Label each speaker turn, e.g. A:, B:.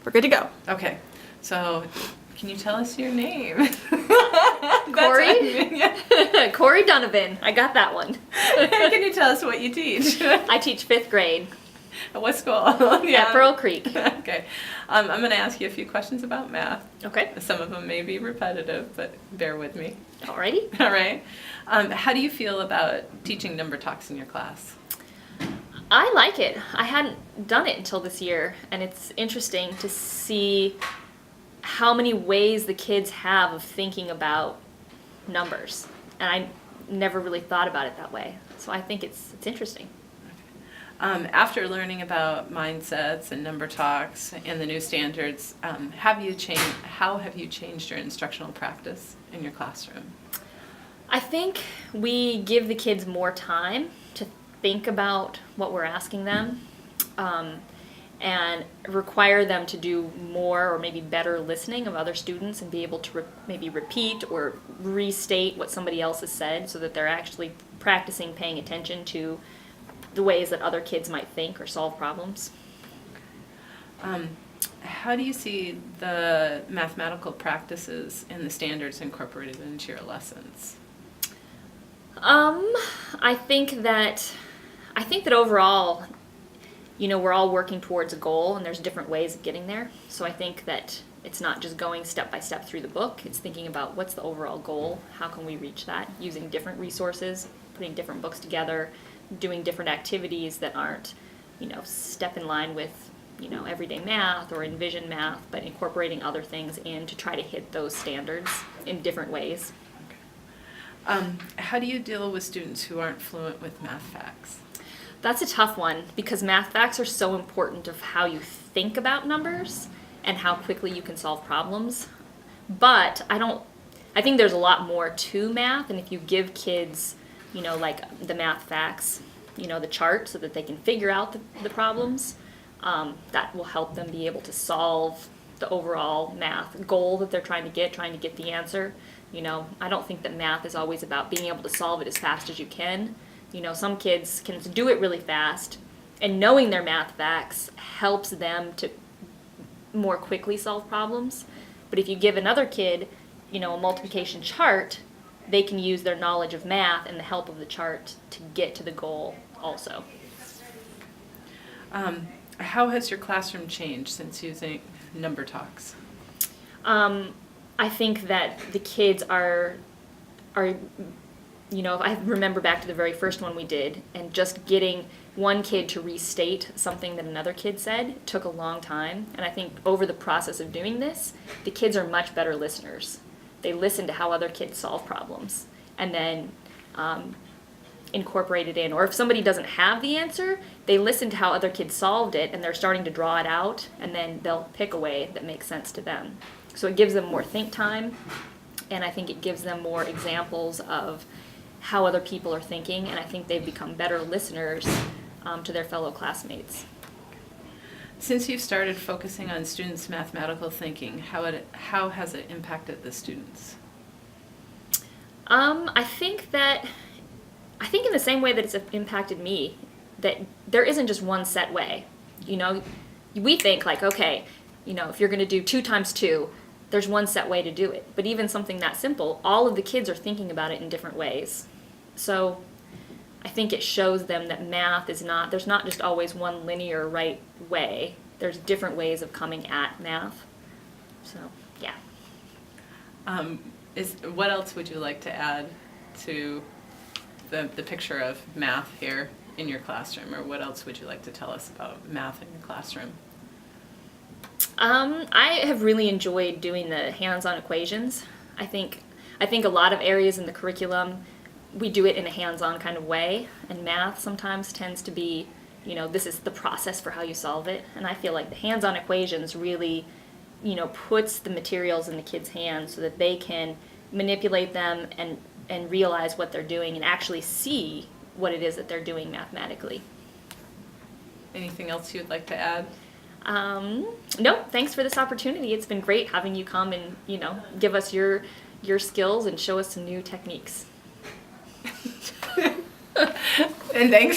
A: We're good to go.
B: Okay, so can you tell us your name?
A: Cori?
B: Yeah.
A: Cori Donovan. I got that one.
B: Can you tell us what you teach?
A: I teach 5th grade
B: At what school?
A: at Pearl Creek.
B: Okay. I'm going to ask you a few questions about math.
A: Okay.
B: Some of them may be repetitive, but bear with me.
A: Alrighty.
B: All right. How do you feel about teaching number talks in your class?
A: I like it. I hadn't done it until this year, and it's interesting to see how many ways the kids have of thinking about numbers. And I never really thought about it that way. So I think it's interesting.
B: After learning about mindsets and number talks and the new standards, how have you changed your instructional practice in your classroom?
A: I think we give the kids more time to think about what we're asking them, and require them to do more or maybe better listening of other students and be able to maybe repeat or restate what somebody else has said, so that they're actually practicing paying attention to the ways that other kids might think or solve problems.
B: How do you see the mathematical practices and the standards incorporated into your lessons?
A: I think that overall, we're all working towards a goal, and there's different ways of getting there. So I think that it's not just going step by step through the book. It's thinking about what's the overall goal, how can we reach that, using different resources, putting different books together, doing different activities that aren't, step in line with, everyday math or envision math, but incorporating other things in to try to hit those standards in different ways.
B: How do you deal with students who aren't fluent with math facts?
A: That's a tough one, because math facts are so important of how you think about numbers and how quickly you can solve problems. But I think there's a lot more to math, and if you give kids, like the math facts, the chart, so that they can figure out the problems, that will help them be able to solve the overall math goal that they're trying to get the answer. I don't think that math is always about being able to solve it as fast as you can. Some kids can do it really fast, and knowing their math facts helps them to more quickly solve problems. But if you give another kid, a multiplication chart, they can use their knowledge of math and the help of the chart to get to the goal also.
B: How has your classroom changed since using number talks?
A: I think that the kids are, I remember back to the very first one we did, and just getting one kid to restate something that another kid said took a long time. And I think over the process of doing this, the kids are much better listeners. They listen to how other kids solve problems, and then incorporate it in. Or if somebody doesn't have the answer, they listen to how other kids solved it, and they're starting to draw it out, and then they'll pick a way that makes sense to them. So it gives them more think time, and I think it gives them more examples of how other people are thinking, and I think they've become better listeners to their fellow classmates.
B: Since you've started focusing on students' mathematical thinking, how has it impacted the students?
A: I think in the same way that it's impacted me, that there isn't just one set way. We think like, okay, if you're going to do 2 times 2, there's one set way to do it. But even something that simple, all of the kids are thinking about it in different ways. So I think it shows them that math there's not just always one linear right way. There's different ways of coming at math. So, yeah.
B: What else would you like to add to the picture of math here in your classroom, or what else would you like to tell us about math in your classroom?
A: I have really enjoyed doing the hands-on equations. I think a lot of areas in the curriculum, we do it in a hands-on kind of way, and math sometimes tends to be, this is the process for how you solve it. And I feel like the hands-on equations really, puts the materials in the kids' hands so that they can manipulate them and realize what they're doing and actually see what it is that they're doing mathematically.
B: Anything else you'd like to add?
A: No, thanks for this opportunity. It's been great having you come and, give us your skills and show us some new techniques.
B: And thanks